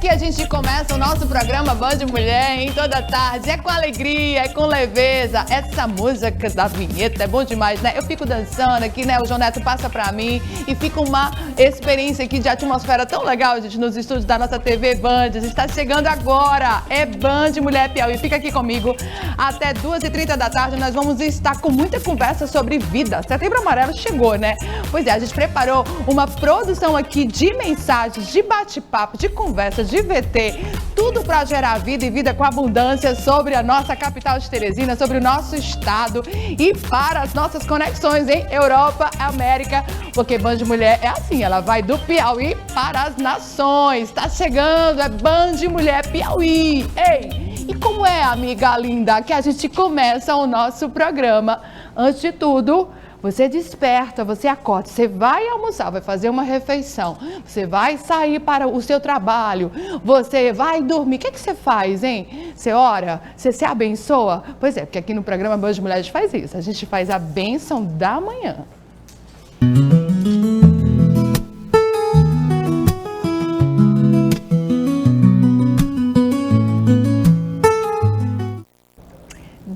aqui a gente começa o nosso programa Band Mulher, hein? Toda tarde. É com alegria, é com leveza. Essa música da vinheta é bom demais, né? Eu fico dançando aqui, né? O João Neto passa pra mim e fica uma experiência aqui de atmosfera tão legal, gente, nos estúdios da nossa TV Band. A gente está chegando agora. É Band Mulher Piauí. Fica aqui comigo até 2h30 da tarde. Nós vamos estar com muita conversa sobre vida. Setembro Amarelo chegou, né? Pois é, a gente preparou uma produção aqui de mensagens, de bate-papo, de conversa, de VT, tudo para gerar vida e vida com abundância sobre a nossa capital de Teresina, sobre o nosso estado e para as nossas conexões em Europa, América, porque Band Mulher é assim, ela vai do Piauí para as nações. Tá chegando, é Band Mulher Piauí. Ei, e como é, amiga linda, que a gente começa o nosso programa? Antes de tudo, você desperta, você acorda, você vai almoçar, vai fazer uma refeição, você vai sair para o seu trabalho, você vai dormir. O que você faz, hein? Você ora? Você se abençoa? Pois é, porque aqui no programa Band Mulher a gente faz isso. A gente faz a bênção da manhã.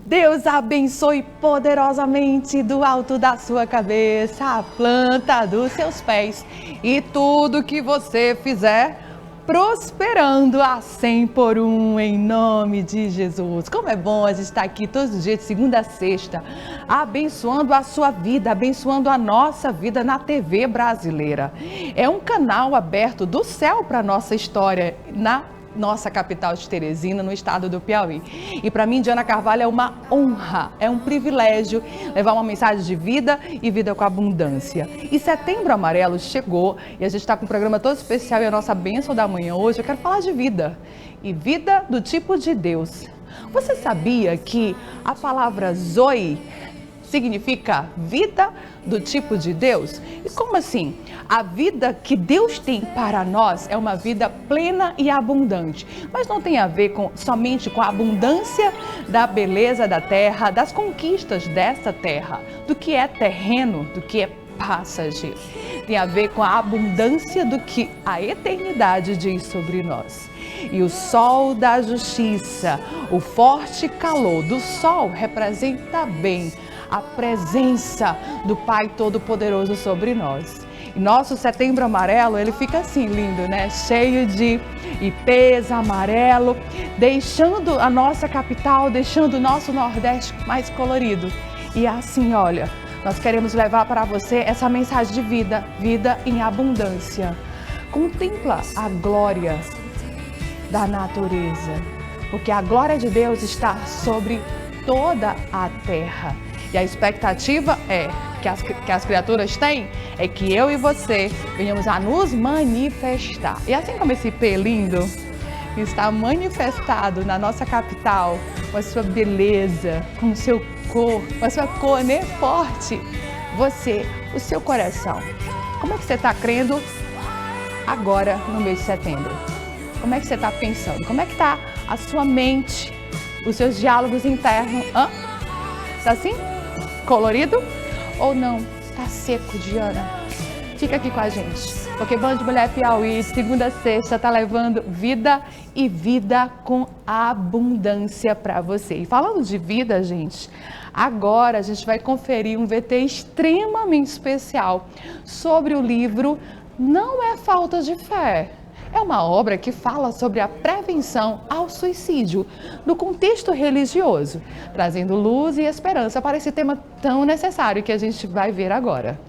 Deus abençoe poderosamente do alto da sua cabeça, a planta dos seus pés e tudo que você fizer, prosperando a 100 por 1 em nome de Jesus. Como é bom a gente estar aqui todos os dias, de segunda a sexta, abençoando a sua vida, abençoando a nossa vida na TV brasileira. É um canal aberto do céu para a nossa história na nossa capital de Teresina, no estado do Piauí. E para mim, Diana Carvalho, é uma honra, é um privilégio levar uma mensagem de vida e vida com abundância. E Setembro Amarelo chegou e a gente está com um programa todo especial e a nossa bênção da manhã hoje, eu quero falar de vida. E vida do tipo de Deus. Você sabia que a palavra Zoe significa vida do tipo de Deus? E como assim? A vida que Deus tem para nós é uma vida plena e abundante, mas não tem a ver somente com a abundância da beleza da terra, das conquistas dessa terra, do que é terreno, do que é passageiro. Tem a ver com a abundância do que a eternidade diz sobre nós. E o sol da justiça, o forte calor do sol representa bem a presença do Pai Todo-Poderoso sobre nós. E nosso Setembro Amarelo, ele fica assim lindo, né? Cheio de ipês amarelo, deixando a nossa capital, deixando o nosso Nordeste mais colorido. E assim, olha, nós queremos levar para você essa mensagem de vida, vida em abundância. Contempla a glória da natureza, porque a glória de Deus está sobre toda a terra. E a expectativa que as criaturas têm é que eu e você venhamos a nos manifestar. E assim como esse IP lindo está manifestado na nossa capital, com a sua beleza, com o seu cor, com a sua cor, né, forte, você, o seu coração. Como é que você está crendo agora no mês de setembro? Como é que você está pensando? Como é que está a sua mente, os seus diálogos internos? Está assim? Colorido ou não? Tá seco, Diana? Fica aqui com a gente, porque Band Mulher Piauí, segunda a sexta, tá levando vida e vida com abundância para você. E falando de vida, gente, agora a gente vai conferir um VT extremamente especial sobre o livro Não é Falta de Fé. É uma obra que fala sobre a prevenção ao suicídio no contexto religioso, trazendo luz e esperança para esse tema tão necessário que a gente vai ver agora.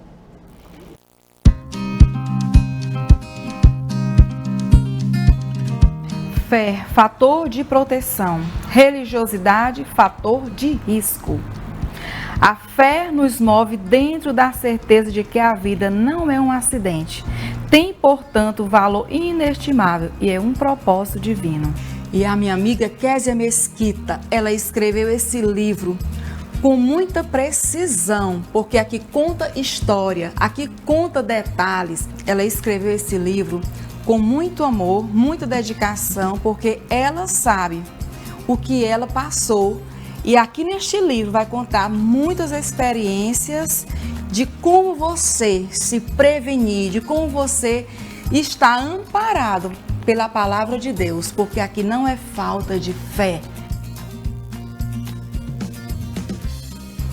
Fé, fator de proteção. Religiosidade, fator de risco. A fé nos move dentro da certeza de que a vida não é um acidente. Tem, portanto, valor inestimável e é um propósito divino. E a minha amiga Késia Mesquita, ela escreveu esse livro com muita precisão, porque aqui conta história, aqui conta detalhes. Ela escreveu esse livro com muito amor, muita dedicação, porque ela sabe o que ela passou. E aqui neste livro vai contar muitas experiências de como você se prevenir, de como você está amparado pela palavra de Deus, porque aqui não é falta de fé.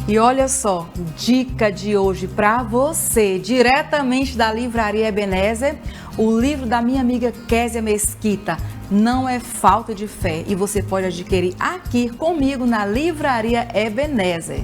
E olha só, dica de hoje para você, diretamente da Livraria Ebenezer, o livro da minha amiga Késia Mesquita, Não é Falta de Fé, e você pode adquirir aqui comigo na Livraria Ebenezer.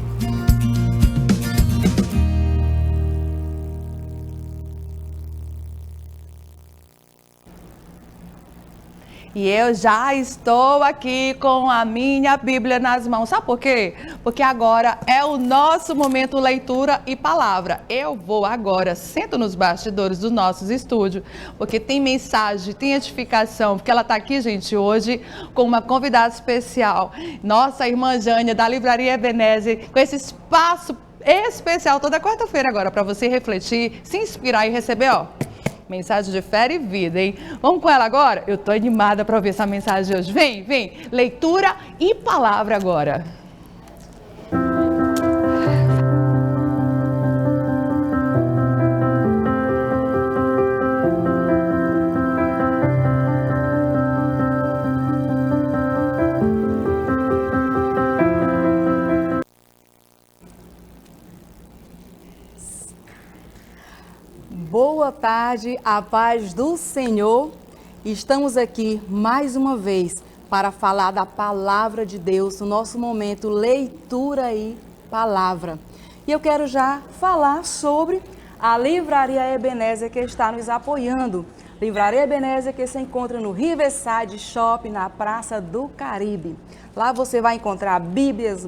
E eu já estou aqui com a minha Bíblia nas mãos. Sabe por quê? Porque agora é o nosso momento leitura e palavra. Eu vou agora, sento nos bastidores dos nossos estúdios, porque tem mensagem, tem edificação, porque ela está aqui, gente, hoje com uma convidada especial. Nossa irmã Jânia, da Livraria Ebenezer, com esse espaço especial toda quarta-feira agora, para você refletir, se inspirar e receber, ó, mensagem de fé e vida, hein? Vamos com ela agora? Eu tô animada para ouvir essa mensagem de hoje. Vem, vem. Leitura e palavra agora. Boa tarde, a paz do Senhor. Estamos aqui mais uma vez para falar da palavra de Deus, no nosso momento leitura e palavra. E eu quero já falar sobre a Livraria Ebenezer que está nos apoiando. Livraria Ebenezer que se encontra no Riverside Shopping, na Praça do Caribe. Lá você vai encontrar Bíblias,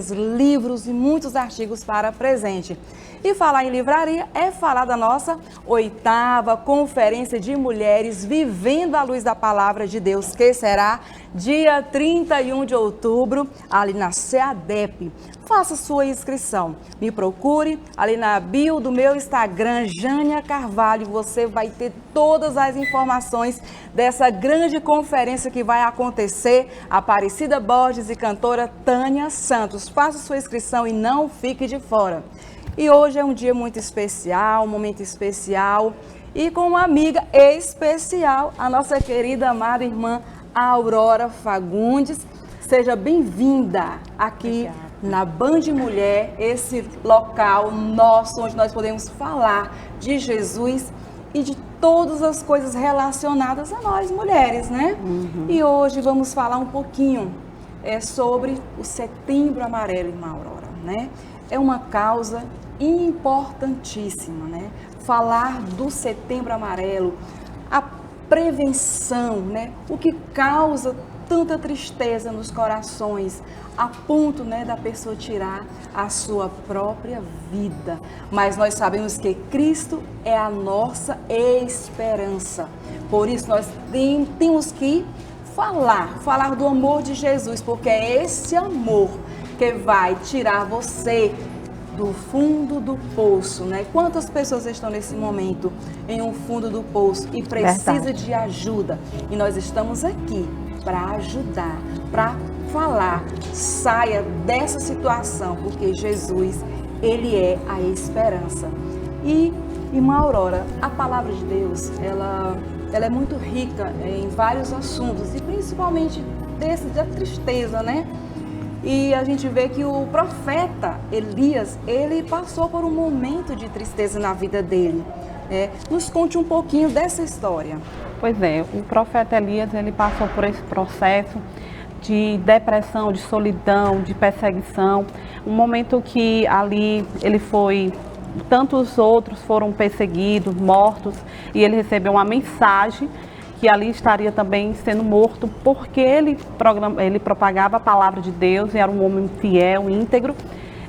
livros e muitos artigos para presente. E falar em livraria é falar da nossa 8ª Conferência de Mulheres Vivendo a Luz da Palavra de Deus, que será dia 31 de outubro, ali na CEADEP. Faça sua inscrição. Me procure ali na bio do meu Instagram, Jânia Carvalho. Você vai ter todas as informações dessa grande conferência que vai acontecer. Aparecida Borges e cantora Tânia Santos. Faça sua inscrição e não fique de fora. E hoje é um dia muito especial, um momento especial. E com uma amiga especial, a nossa querida, amada irmã Aurora Fagundes. Seja bem-vinda aqui na Band Mulher, esse local nosso, onde nós podemos falar de Jesus e de todas as coisas relacionadas a nós, mulheres, né? E hoje vamos falar um pouquinho sobre o Setembro Amarelo, irmã Aurora, né? É uma causa importantíssima, né? Falar do Setembro Amarelo, a prevenção, né? O que causa tanta tristeza nos corações, a ponto, né, da pessoa tirar a sua própria vida. Mas nós sabemos que Cristo é a nossa esperança. Por isso nós temos que falar do amor de Jesus, porque é esse amor que vai tirar você do fundo do poço, né? Quantas pessoas estão nesse momento em um fundo do poço e precisa de ajuda? E nós estamos aqui para ajudar, para falar, saia dessa situação, porque Jesus, Ele é a esperança. E, irmã Aurora, a palavra de Deus, ela é muito rica em vários assuntos, e principalmente desse da tristeza, né? E a gente vê que o profeta Elias, ele passou por um momento de tristeza na vida dele. Nos conte um pouquinho dessa história. Pois é, o profeta Elias, ele passou por esse processo de depressão, de solidão, de perseguição. Um momento que ali ele foi, tantos outros foram perseguidos, mortos, e ele recebeu uma mensagem que ali estaria também sendo morto, porque ele propagava a palavra de Deus e era um homem fiel, íntegro.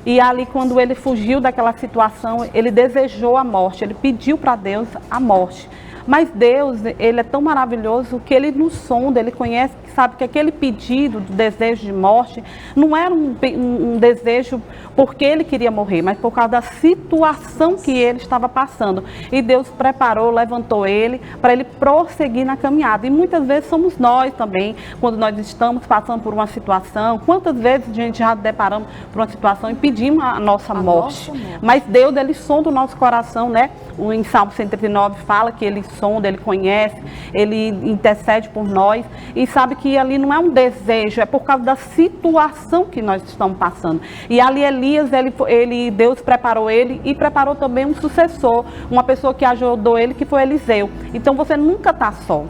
E ali, quando ele fugiu daquela situação, ele desejou a morte, ele pediu para Deus a morte. Mas Deus, Ele é tão maravilhoso que Ele nos sonda, Ele conhece, sabe que aquele pedido, do desejo de morte, não era um desejo porque Ele queria morrer, mas por causa da situação que ele estava passando. E Deus preparou, levantou ele para ele prosseguir na caminhada. E muitas vezes somos nós também, quando nós estamos passando por uma situação, quantas vezes a gente já deparamos por uma situação e pedimos a nossa morte. Mas Deus, Ele sonda o nosso coração, né? Em Salmo 139 fala que Ele sonda, Ele conhece, Ele intercede por nós e sabe que ali não é um desejo, é por causa da situação que nós estamos passando. E ali Elias, Deus preparou ele e preparou também um sucessor, uma pessoa que ajudou ele, que foi Eliseu. Então você nunca está só,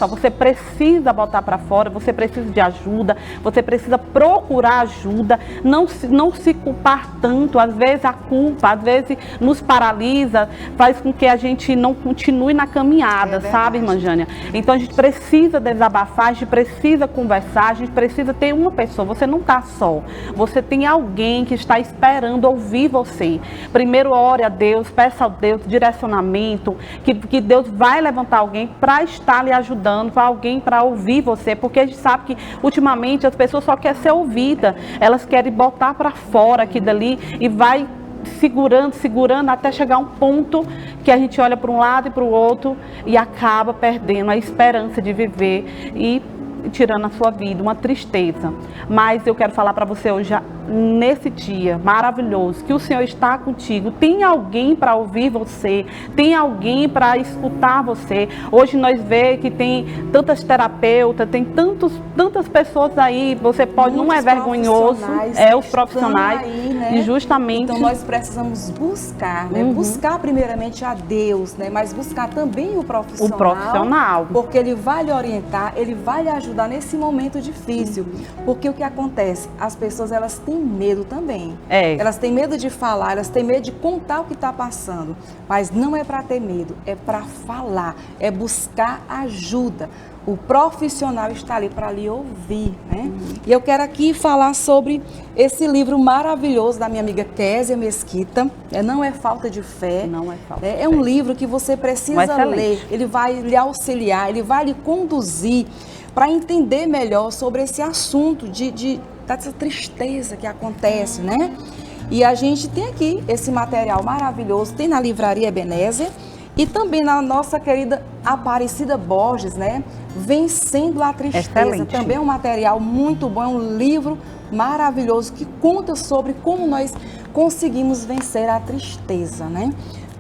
você precisa botar para fora, você precisa de ajuda, você precisa procurar ajuda, não se culpar tanto. Às vezes a culpa, às vezes nos paralisa, faz com que a gente não continue na caminhada, sabe, irmã Jânia? Então a gente precisa desabafar, a gente precisa conversar, a gente precisa ter uma pessoa. Você não está só, você tem alguém que está esperando ouvir você. Primeiro ore a Deus, peça a Deus direcionamento, que Deus vai levantar alguém para estar lhe ajudando, para alguém para ouvir você, porque a gente sabe que ultimamente as pessoas só querem ser ouvidas, elas querem botar para fora aqui dali e vai segurando até chegar um ponto que a gente olha para um lado e para o outro e acaba perdendo a esperança de viver e tirando a sua vida, uma tristeza. Mas eu quero falar para você hoje, nesse dia maravilhoso, que o Senhor está contigo. Tem alguém para ouvir você, tem alguém para escutar você. Hoje nós vemos que tem tantas terapeutas, tem tantas pessoas aí, você pode, não é vergonhoso, os profissionais, aí, né? E justamente... Então nós precisamos buscar, né? Buscar primeiramente a Deus, né? Mas buscar também o profissional, porque ele vai lhe orientar, ele vai lhe ajudar nesse momento difícil. Porque o que acontece? As pessoas, elas têm medo também. Elas têm medo de falar, elas têm medo de contar o que está passando. Mas não é para ter medo, é para falar, é buscar ajuda. O profissional está ali para lhe ouvir, né? E eu quero aqui falar sobre esse livro maravilhoso da minha amiga Késia Mesquita. Não é falta de fé. Não é falta de fé. É um livro que você precisa ler. Ele vai lhe auxiliar, ele vai lhe conduzir para entender melhor sobre esse assunto dessa tristeza que acontece, né? E a gente tem aqui esse material maravilhoso, tem na livraria Ebenezer e também na nossa querida Aparecida Borges, né? Vencendo a Tristeza. Excelente. Também é um material muito bom, é um livro maravilhoso que conta sobre como nós conseguimos vencer a tristeza, né?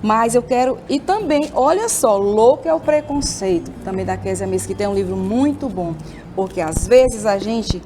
Mas eu quero... E também, olha só, Louco é o Preconceito, também da Késia Mesquita, é um livro muito bom, porque às vezes a gente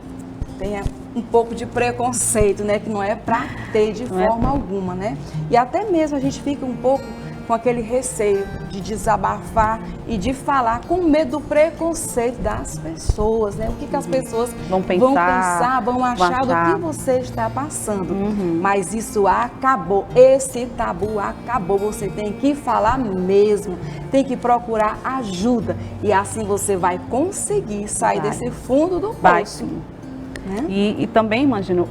tem um pouco de preconceito, né? Que não é para ter de forma alguma, né? E até mesmo a gente fica um pouco com aquele receio de desabafar e de falar com medo do preconceito das pessoas, né? O que as pessoas vão pensar, vão achar do que você está passando. Mas isso acabou, esse tabu acabou, você tem que falar mesmo, tem que procurar ajuda e assim você vai conseguir sair desse fundo do poço. Né? E também, imagino,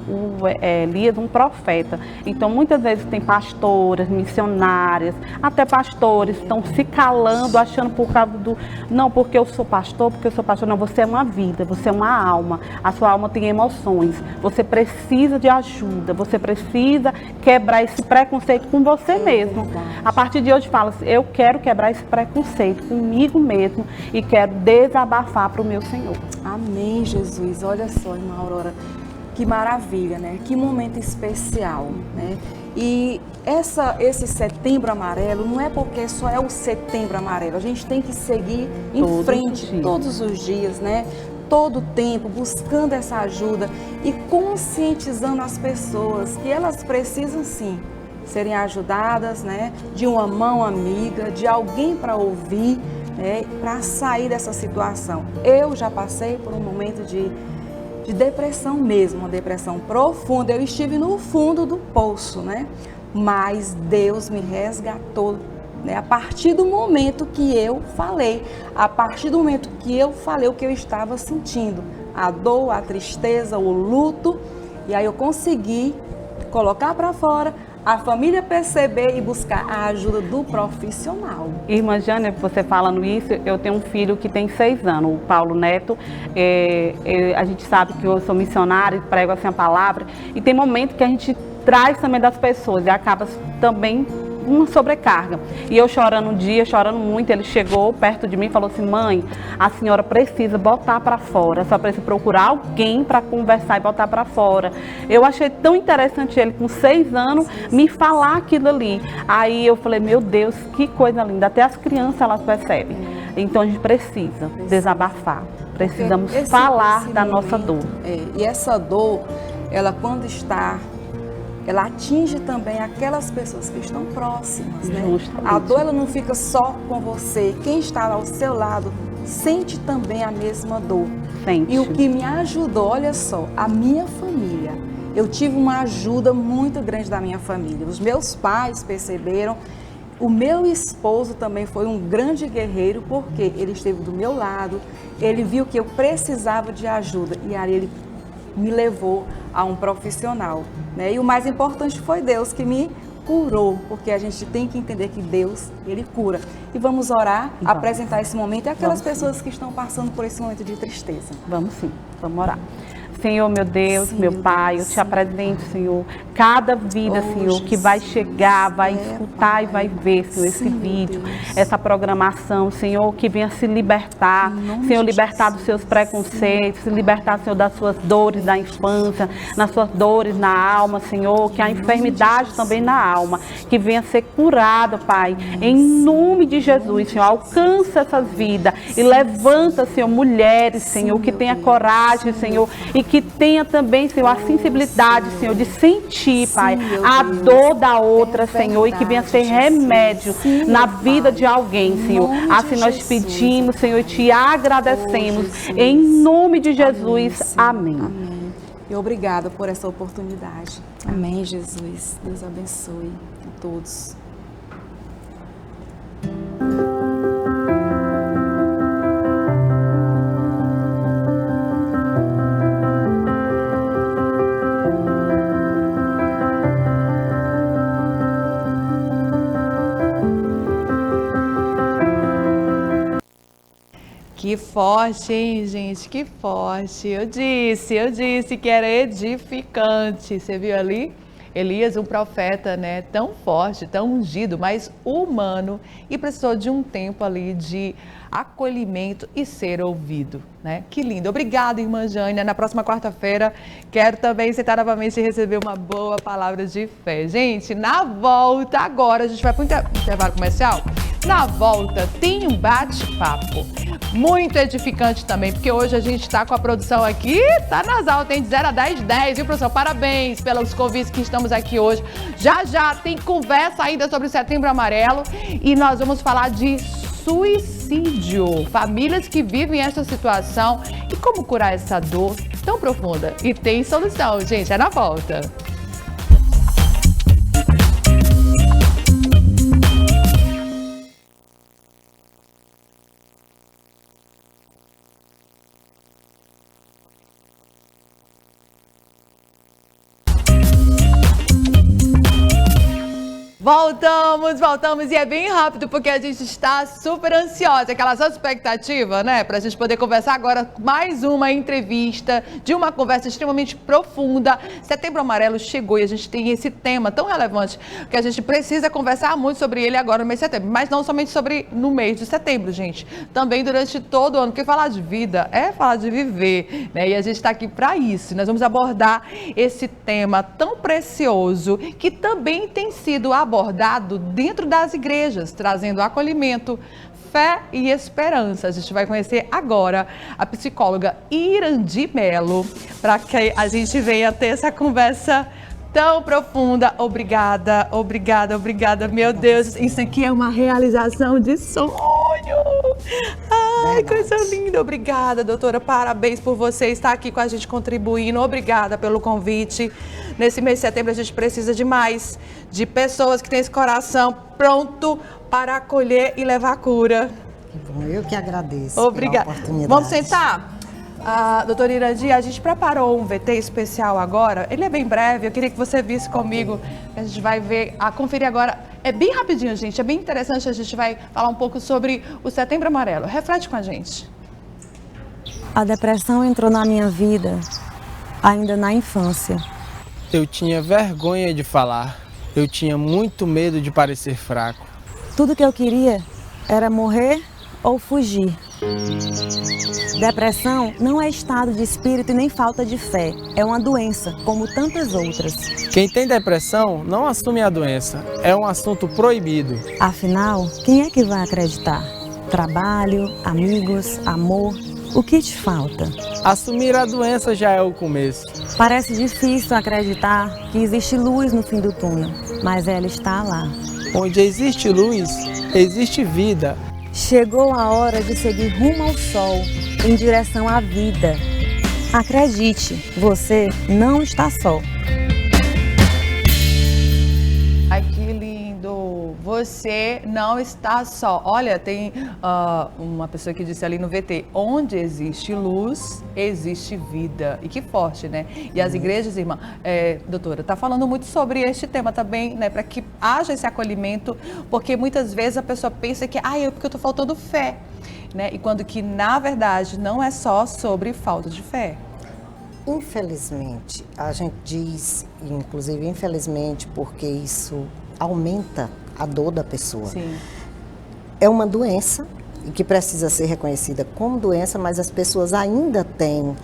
Elias, um profeta. Então, muitas vezes tem pastoras, missionárias, até pastores estão se calando, achando por causa do... Não, porque eu sou pastor, Não, você é uma vida, você é uma alma. A sua alma tem emoções. Você precisa de ajuda, você precisa quebrar esse preconceito com você mesmo. A partir de hoje, fala assim, eu quero quebrar esse preconceito comigo mesmo e quero desabafar para o meu Senhor. Amém, Jesus. Olha só, irmã Aurora, que maravilha, né? Que momento especial, né? E esse Setembro Amarelo não é porque só é o Setembro Amarelo. A gente tem que seguir em frente todos os dias, né? Todo o tempo, buscando essa ajuda e conscientizando as pessoas que elas precisam sim serem ajudadas, né? De uma mão amiga, de alguém para ouvir, para sair dessa situação. Eu já passei por um momento de depressão mesmo, uma depressão profunda. Eu estive no fundo do poço, né? Mas Deus me resgatou, né? A partir do momento que eu falei, o que eu estava sentindo, a dor, a tristeza, o luto, e aí eu consegui colocar para fora, a família perceber e buscar a ajuda do profissional. Irmã Jânia, você falando isso, eu tenho um filho que tem 6 anos, o Paulo Neto. A gente sabe que eu sou missionária, prego assim a palavra, e tem momentos que a gente traz também das pessoas e acaba também uma sobrecarga. E eu chorando um dia, chorando muito, ele chegou perto de mim e falou assim: mãe, a senhora precisa botar para fora, só precisa procurar alguém para conversar e botar para fora. Eu achei tão interessante ele com 6 anos me falar aquilo ali. Aí eu falei: meu Deus, que coisa linda, até as crianças elas percebem. Então a gente precisa desabafar, precisamos falar da nossa dor. E essa dor, ela quando está, ela atinge também aquelas pessoas que estão próximas, né? A dor, ela não fica só com você, quem está ao seu lado sente também a mesma dor. Sente. E o que me ajudou, olha só, a minha família, eu tive uma ajuda muito grande da minha família. Os meus pais perceberam, o meu esposo também foi um grande guerreiro, porque ele esteve do meu lado, ele viu que eu precisava de ajuda e aí ele me levou a um profissional, né? E o mais importante foi Deus que me curou, porque a gente tem que entender que Deus, Ele cura. E vamos orar, apresentar esse momento e aquelas pessoas que estão passando por esse momento de tristeza. Vamos sim, vamos orar. Senhor, meu Deus, meu Pai, eu te apresento, Senhor, cada vida, Senhor, que vai chegar, vai escutar e vai ver, Senhor, esse vídeo, essa programação, Senhor, que venha se libertar, Senhor, libertar dos seus preconceitos, se libertar, Senhor, das suas dores da infância, nas suas dores na alma, Senhor, que a enfermidade também na alma, que venha ser curada, Pai, em nome de Jesus, Senhor, alcança essas vidas e levanta, Senhor, mulheres, Senhor, que tenha coragem, Senhor, e que tenha também, Senhor, a sensibilidade, Senhor, de sentir, Pai, a dor da outra, Senhor, e que venha ser remédio na vida de alguém, Senhor. Assim nós pedimos, Senhor, e te agradecemos, em nome de Jesus. Amém. E obrigada por essa oportunidade. Amém, Jesus. Deus abençoe a todos. Que forte, hein, gente? Que forte. Eu disse que era edificante. Você viu ali? Elias, um profeta, né? Tão forte, tão ungido, mas humano, e precisou de um tempo ali de acolhimento e ser ouvido, né? Que lindo. Obrigada, irmã Jânia. Na próxima quarta-feira, quero também sentar novamente e receber uma boa palavra de fé. Gente, na volta agora, a gente vai para o intervalo comercial. Na volta, tem um bate-papo muito edificante também, porque hoje a gente está com a produção aqui, tá nas altas, tem de 0 a 10, 10, viu, produção? Parabéns pelos convites que estamos aqui hoje. Já tem conversa ainda sobre o Setembro Amarelo e nós vamos falar de suicídio, famílias que vivem essa situação e como curar essa dor tão profunda. E tem solução, gente, é na volta. Voltamos e é bem rápido porque a gente está super ansiosa, aquela só expectativa, né? Pra gente poder conversar agora mais uma entrevista de uma conversa extremamente profunda. Setembro Amarelo chegou e a gente tem esse tema tão relevante que a gente precisa conversar muito sobre ele agora no mês de setembro, mas não somente sobre no mês de setembro, gente. Também durante todo o ano, porque falar de vida é falar de viver, né? E a gente está aqui para isso. Nós vamos abordar esse tema tão precioso que também tem sido abordado dentro das igrejas, trazendo acolhimento, fé e esperança. A gente vai conhecer agora a psicóloga Irandi Melo, para que a gente venha ter essa conversa tão profunda. Obrigada. Meu Deus, isso aqui é uma realização de sonho. Ai, coisa linda. Obrigada, doutora. Parabéns por você estar aqui com a gente contribuindo. Obrigada pelo convite. Nesse mês de setembro a gente precisa de mais de pessoas que têm esse coração pronto para acolher e levar a cura. Que bom, eu que agradeço. Obrigada. Pela oportunidade. Vamos sentar? Doutora Irandi, a gente preparou um VT especial agora. Ele é bem breve, eu queria que você visse comigo. A gente vai ver, conferir agora. É bem rapidinho, gente, é bem interessante. A gente vai falar um pouco sobre o Setembro Amarelo. Reflete com a gente. A depressão entrou na minha vida ainda na infância. Eu tinha vergonha de falar. Eu tinha muito medo de parecer fraco. Tudo que eu queria era morrer ou fugir. Depressão não é estado de espírito e nem falta de fé. É uma doença, como tantas outras. Quem tem depressão não assume a doença. É um assunto proibido. Afinal, quem é que vai acreditar? Trabalho, amigos, amor, o que te falta? Assumir a doença já é o começo. Parece difícil acreditar que existe luz no fim do túnel, mas ela está lá. Onde existe luz, existe vida. Chegou a hora de seguir rumo ao sol, em direção à vida. Acredite, você não está só. Ai, que lindo! Você não está só. Olha, tem uma pessoa que disse ali no VT, onde existe luz, existe vida. E que forte, né? E as igrejas, irmã, doutora, tá falando muito sobre este tema também, né? Para que haja esse acolhimento, porque muitas vezes a pessoa pensa que, porque eu tô faltando fé, né? E quando que, na verdade, não é só sobre falta de fé. Infelizmente, a gente diz, inclusive infelizmente, porque isso aumenta a dor da pessoa. Sim. É uma doença e que precisa ser reconhecida como doença, mas as pessoas ainda têm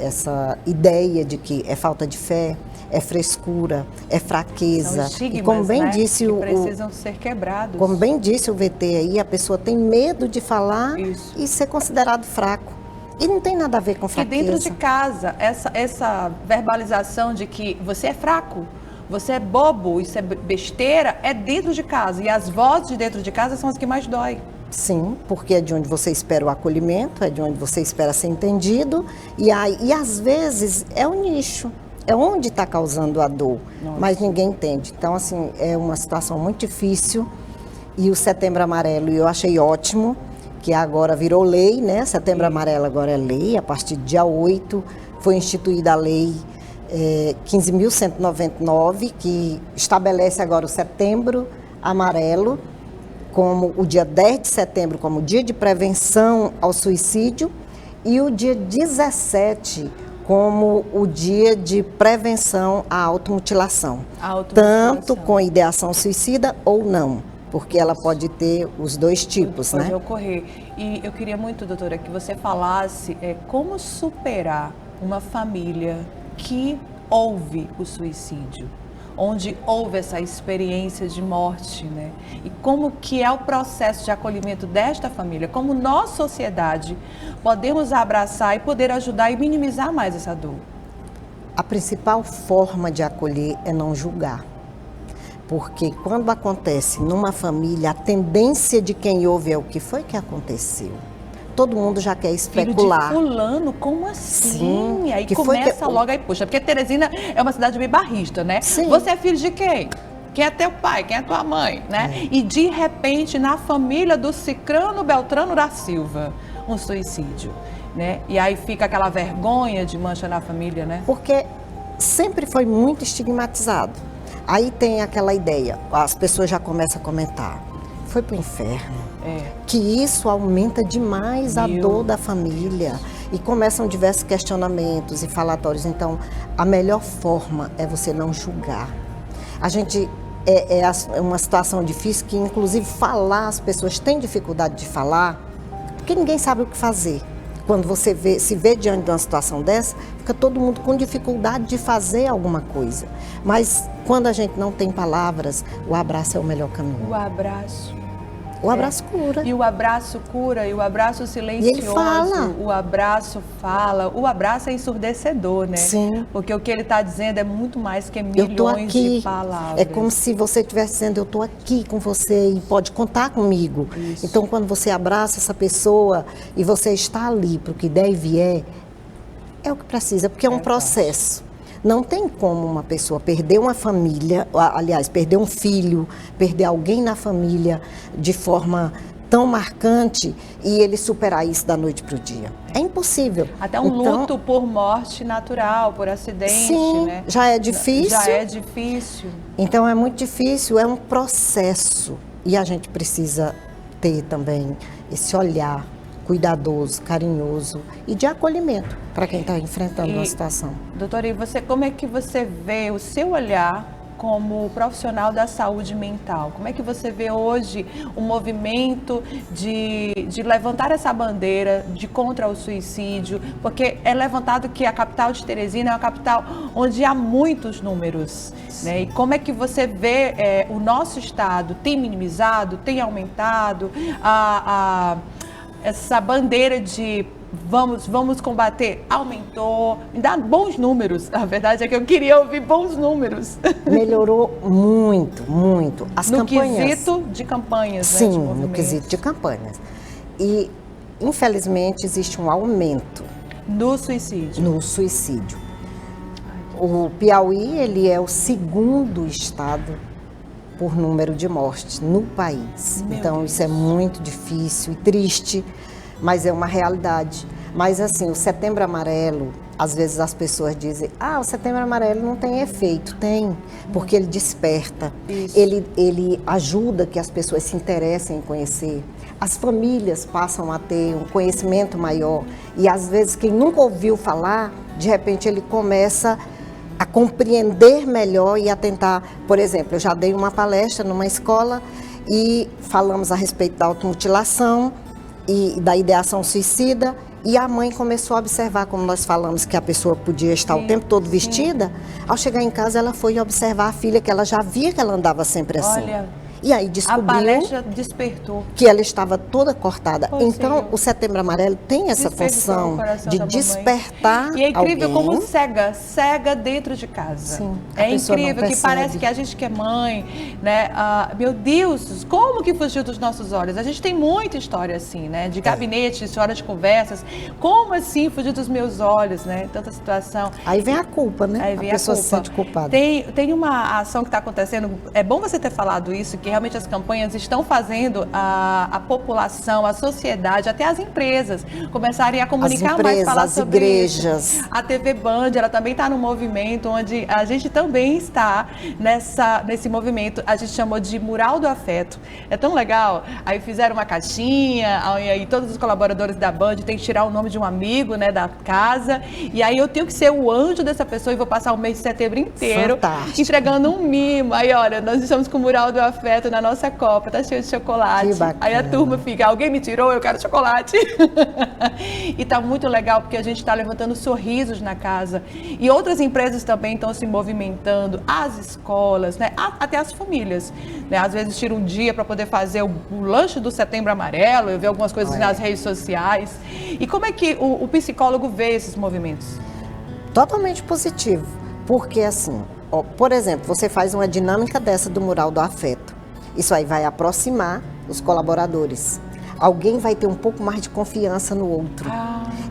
essa ideia de que é falta de fé, é frescura, é fraqueza. São estigmas, e como bem né, disse que precisam ser quebrados. Como bem disse o VT aí, a pessoa tem medo de falar Isso. e ser considerado fraco. E não tem nada a ver com fraqueza. E dentro de casa, essa verbalização de que você é fraco, você é bobo, isso é besteira, é dentro de casa. E as vozes de dentro de casa são as que mais dói. Sim, porque é de onde você espera o acolhimento, é de onde você espera ser entendido. E às vezes é o nicho, é onde está causando a dor, mas ninguém entende. Então, assim, é uma situação muito difícil. E o Setembro Amarelo, eu achei ótimo, que agora virou lei, né? Setembro Amarelo agora é lei, a partir do dia 8 foi instituída a lei 15.199, que estabelece agora o Setembro Amarelo como o dia 10 de setembro como dia de prevenção ao suicídio e o dia 17 como o dia de prevenção à automutilação, tanto com ideação suicida ou não. Porque ela pode ter os dois tipos, pode né? Pode ocorrer. E eu queria muito, doutora, que você falasse como superar uma família que houve o suicídio, onde houve essa experiência de morte, né? E como que é o processo de acolhimento desta família, como nós, sociedade, podemos abraçar e poder ajudar e minimizar mais essa dor. A principal forma de acolher é não julgar. Porque quando acontece numa família, a tendência de quem ouve é o que foi que aconteceu. Todo mundo já quer especular. Filho de fulano, como assim? Sim, Aí que começa logo, aí puxa. Porque Teresina é uma cidade meio barrista, né? Sim. Você é filho de quem? Quem é teu pai? Quem é tua mãe? Né? E de repente, na família do Cicrano Beltrano da Silva, um suicídio. Né? E aí fica aquela vergonha de mancha na família, né? Porque sempre foi muito estigmatizado. Aí tem aquela ideia, as pessoas já começam a comentar, foi pro inferno, que isso aumenta demais a dor da família e começam diversos questionamentos e falatórios. Então, a melhor forma é você não julgar. A gente, é uma situação difícil que, inclusive, falar, as pessoas têm dificuldade de falar, porque ninguém sabe o que fazer. Quando você se vê diante de uma situação dessa, fica todo mundo com dificuldade de fazer alguma coisa. Mas quando a gente não tem palavras, o abraço é o melhor caminho. O abraço. O abraço cura. E o abraço cura, e o abraço silencioso. E ele fala. O abraço fala. O abraço é ensurdecedor, né? Sim. Porque o que ele está dizendo é muito mais que milhões de palavras. É como se você estivesse dizendo, eu estou aqui com você e pode contar comigo. Isso. Então, quando você abraça essa pessoa e você está ali para o que der e vier, é o que precisa, porque é um processo. Não tem como uma pessoa perder uma família, aliás, perder um filho, perder alguém na família de forma tão marcante e ele superar isso da noite para o dia. É impossível. Até um luto por morte natural, por acidente, sim, né? Já é difícil. Já é difícil. Então é muito difícil, é um processo. E a gente precisa ter também esse olhar cuidadoso, carinhoso e de acolhimento para quem está enfrentando uma situação. Doutora, e você, como é que você vê o seu olhar como profissional da saúde mental? Como é que você vê hoje o movimento de levantar essa bandeira de contra o suicídio? Porque é levantado que a capital de Teresina é uma capital onde há muitos números, né? E como é que você vê o nosso estado tem minimizado, tem aumentado essa bandeira de vamos combater, aumentou, me dá bons números. A verdade é que eu queria ouvir bons números. Melhorou muito, muito. As campanhas. No quesito de campanhas, sim, né? Sim, no quesito de campanhas. E, infelizmente, existe um aumento no suicídio. No suicídio. O Piauí, ele é o segundo estado por número de mortes no país. Então, isso é muito difícil e triste, mas é uma realidade. Mas assim, o Setembro Amarelo, às vezes as pessoas dizem, o Setembro Amarelo não tem efeito. Tem, porque ele desperta, ele ajuda que as pessoas se interessem em conhecer. As famílias passam a ter um conhecimento maior e às vezes quem nunca ouviu falar, de repente ele começa a compreender melhor e a tentar. Por exemplo, eu já dei uma palestra numa escola e falamos a respeito da automutilação e da ideação suicida, e a mãe começou a observar, como nós falamos, que a pessoa podia estar o tempo todo vestida. Ao chegar em casa, ela foi observar a filha, que ela já via que ela andava sempre assim. Olha, e aí descobriu a palestra despertou que ela estava toda cortada. Então, o Setembro Amarelo tem essa função de despertar. E é incrível alguém. como cega dentro de casa. Sim, é incrível que parece que a gente que é mãe, né? Meu Deus, como que fugiu dos nossos olhos? A gente tem muita história assim, né? De gabinete, história de conversas. Como assim fugiu dos meus olhos, né? Tanta situação. Aí vem a culpa, né? Aí vem a pessoa culpa. se sente culpada. Tem uma ação que está acontecendo, é bom você ter falado isso, que realmente as campanhas estão fazendo a população, a sociedade, até as empresas começarem a comunicar mais, falar sobre igrejas. Isso. A TV Band, ela também está no movimento onde a gente também está nesse movimento, a gente chamou de Mural do Afeto. É tão legal. Aí fizeram uma caixinha, aí todos os colaboradores da Band têm que tirar o nome de um amigo, né, da casa, e aí eu tenho que ser o anjo dessa pessoa e vou passar o mês de setembro inteiro entregando um mimo. Aí, olha, nós estamos com o Mural do Afeto na nossa copa, tá cheio de chocolate. Aí a turma fica, alguém me tirou, eu quero chocolate. E tá muito legal, porque a gente está levantando sorrisos na casa. E outras empresas também estão se movimentando, as escolas, né? Até as famílias. Né? Às vezes tira um dia para poder fazer o lanche do Setembro Amarelo, eu vejo algumas coisas nas redes sociais. E como é que o psicólogo vê esses movimentos? Totalmente positivo, porque assim, por exemplo, você faz uma dinâmica dessa do Mural do Afeto. Isso aí vai aproximar os colaboradores. Alguém vai ter um pouco mais de confiança no outro.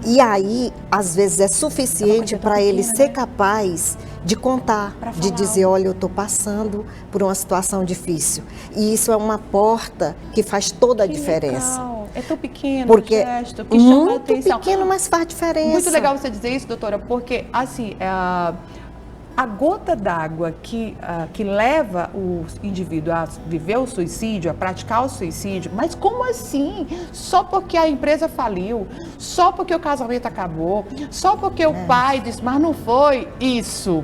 E aí, às vezes, é suficiente para ele ser capaz de contar, de dizer, olha, eu estou passando por uma situação difícil. E isso é uma porta que faz toda a diferença. Legal. É tão pequeno, porque o gesto, que chama a atenção. Muito pequeno, mas faz diferença. Muito legal você dizer isso, doutora, porque, assim, a gota d'água que leva o indivíduo a viver o suicídio, a praticar o suicídio, mas como assim? Só porque a empresa faliu, só porque o casamento acabou, só porque o pai disse, mas não foi isso.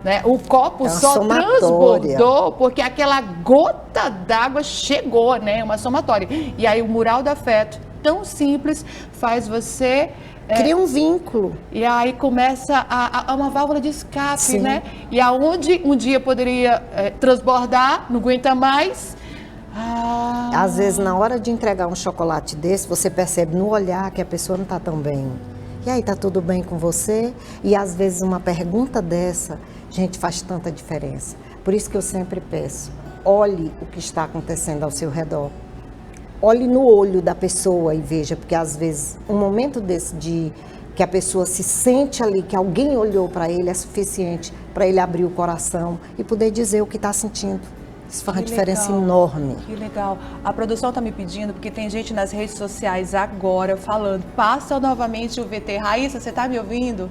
Né? O copo só transbordou porque aquela gota d'água chegou, né? Uma somatória. E aí o Mural do Afeto, tão simples, faz você... Cria um vínculo. E aí começa uma válvula de escape, né? E aonde um dia poderia transbordar, não aguenta mais. Às vezes, na hora de entregar um chocolate desse, você percebe no olhar que a pessoa não está tão bem. E aí, tá tudo bem com você? E às vezes uma pergunta dessa, gente, faz tanta diferença. Por isso que eu sempre peço, olhe o que está acontecendo ao seu redor. Olhe no olho da pessoa e veja, porque às vezes um momento desse que a pessoa se sente ali, que alguém olhou para ele, é suficiente para ele abrir o coração e poder dizer o que está sentindo. Isso faz uma diferença enorme. Que legal. A produção está me pedindo, porque tem gente nas redes sociais agora falando, passa novamente o VT. Raíssa, você está me ouvindo?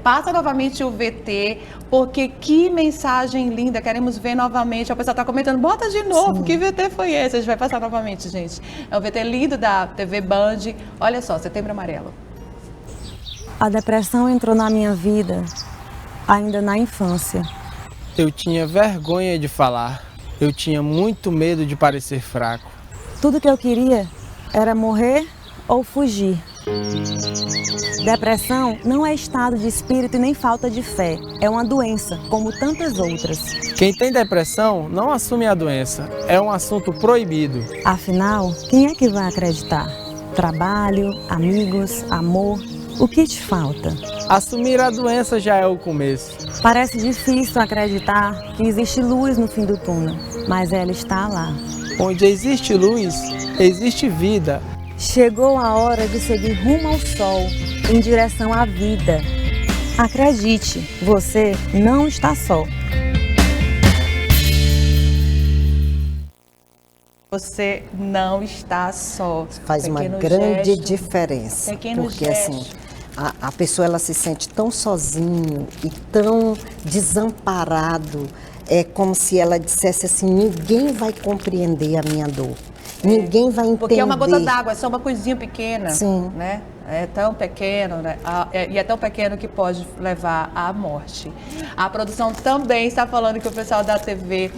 Passa novamente o VT, porque que mensagem linda, queremos ver novamente. A pessoa está comentando, bota de novo, Sim. Que VT foi esse? A gente vai passar novamente, gente. É um VT lindo da TV Band. Olha só, Setembro Amarelo. A depressão entrou na minha vida ainda na infância. Eu tinha vergonha de falar. Eu tinha muito medo de parecer fraco. Tudo que eu queria era morrer ou fugir. Depressão não é estado de espírito e nem falta de fé. É uma doença, como tantas outras. Quem tem depressão não assume a doença. É um assunto proibido. Afinal, quem é que vai acreditar? Trabalho, amigos, amor, o que te falta? Assumir a doença já é o começo. Parece difícil acreditar que existe luz no fim do túnel, mas ela está lá. Onde existe luz, existe vida. Chegou a hora de seguir rumo ao sol, em direção à vida. Acredite, você não está só. Você não está só. Faz uma Pequeno grande gesto, diferença. pequeno Porque gesto. assim, a pessoa ela se sente tão sozinho e tão desamparado. É como se ela dissesse assim, ninguém vai compreender a minha dor. Ninguém vai entender. Porque é uma gota d'água, é só uma coisinha pequena. Sim. Né? É tão pequeno, né? E é tão pequeno que pode levar à morte. A produção também está falando que o pessoal da TV,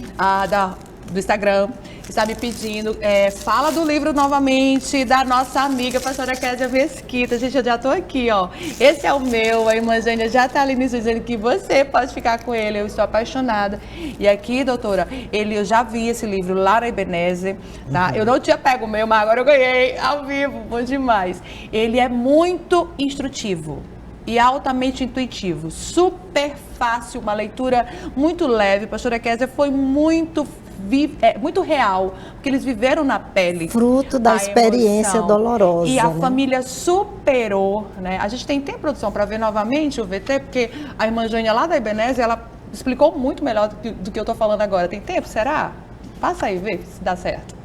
do Instagram, está me pedindo, fala do livro novamente, da nossa amiga pastora Kézia Mesquita. Gente, eu já tô aqui, ó. Esse é o meu, a irmã Jânia já tá ali nisso, dizendo que você pode ficar com ele, eu estou apaixonada. E aqui, doutora, eu já vi esse livro lá na Ebenezer, tá? Eu não tinha pego o meu, mas agora eu ganhei ao vivo, bom demais. Ele é muito instrutivo e altamente intuitivo, super fácil, uma leitura muito leve. Pastora Kézia foi muito real, porque eles viveram na pele. Fruto da experiência dolorosa. E a né? família superou, né? A gente tem produção para ver novamente o VT, porque a irmã Jânia lá da Ebenezer, ela explicou muito melhor do que eu tô falando agora. Tem tempo, será? Passa aí, vê se dá certo.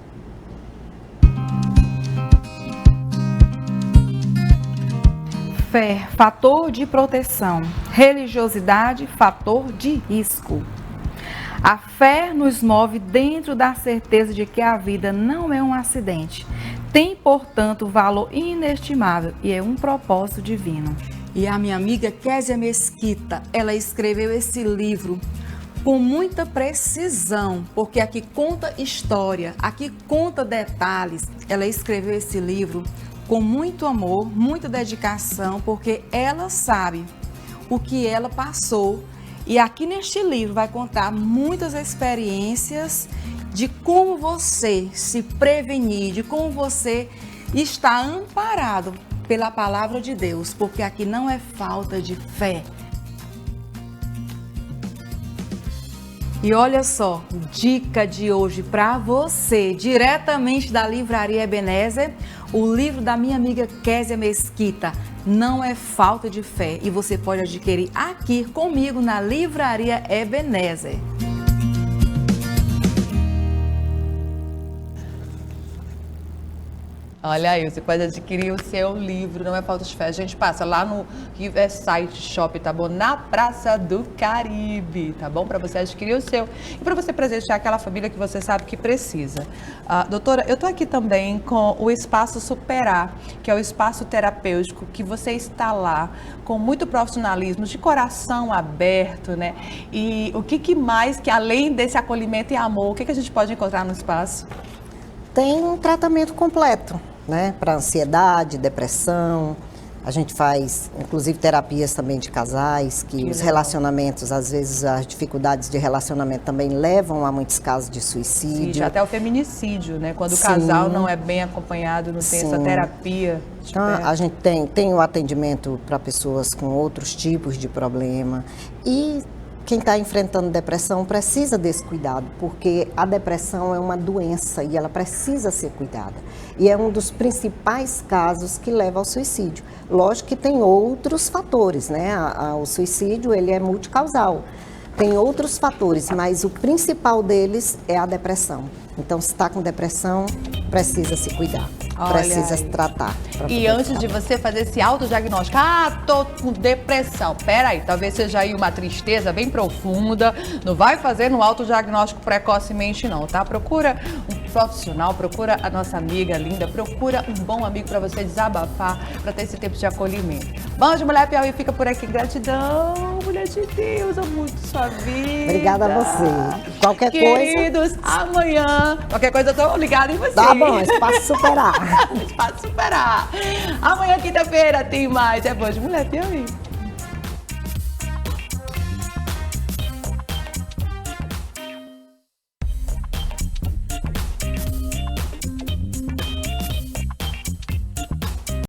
Fé, fator de proteção. Religiosidade, fator de risco. A fé nos move dentro da certeza de que a vida não é um acidente. Tem, portanto, valor inestimável e é um propósito divino. E a minha amiga Kézia Mesquita, ela escreveu esse livro com muita precisão, porque aqui conta história, aqui conta detalhes. Ela escreveu esse livro com muito amor, muita dedicação, porque ela sabe o que ela passou. E aqui neste livro vai contar muitas experiências de como você se prevenir, de como você está amparado pela palavra de Deus, porque aqui não é falta de fé. E olha só, dica de hoje para você, diretamente da Livraria Ebenezer, o livro da minha amiga Kézia Mesquita, Não é Falta de Fé, e você pode adquirir aqui comigo na Livraria Ebenezer. Olha aí, você pode adquirir o seu livro, Não é Falta de Fé. A gente passa lá no Riverside Shop, tá bom? Na Praça do Caribe, tá bom? Para você adquirir o seu e para você presentear aquela família que você sabe que precisa. Doutora, eu tô aqui também com o Espaço Superar, que é o espaço terapêutico que você está lá com muito profissionalismo, de coração aberto, né? E o que mais que além desse acolhimento e amor, o que a gente pode encontrar no espaço? Tem um tratamento completo, né? Para ansiedade, depressão. A gente faz, inclusive, terapias também de casais, que os relacionamentos, às vezes, as dificuldades de relacionamento também levam a muitos casos de suicídio. Sim, até o feminicídio, né? Quando o casal não é bem acompanhado, não tem essa terapia. Então, a gente tem o atendimento para pessoas com outros tipos de problema. E quem está enfrentando depressão precisa desse cuidado, porque a depressão é uma doença e ela precisa ser cuidada. E é um dos principais casos que leva ao suicídio. Lógico que tem outros fatores, né? O suicídio, ele é multicausal. Tem outros fatores, mas o principal deles é a depressão. Então, se está com depressão, precisa se cuidar, precisa se tratar. E antes de você fazer esse autodiagnóstico, tô com depressão, peraí, talvez seja aí uma tristeza bem profunda, não vai fazer no autodiagnóstico precocemente não, tá? Procura profissional, procura a nossa amiga linda, procura um bom amigo para você desabafar, para ter esse tempo de acolhimento. Bom de Mulher Piauí fica por aqui. Gratidão, mulher de Deus, amo muito sua vida. Obrigada a você. Qualquer Queridos, amanhã, qualquer coisa eu tô ligada em você. Tá bom, espaço superar. Espaço superar. Amanhã, quinta-feira, tem mais. É Bom de Mulher Piauí.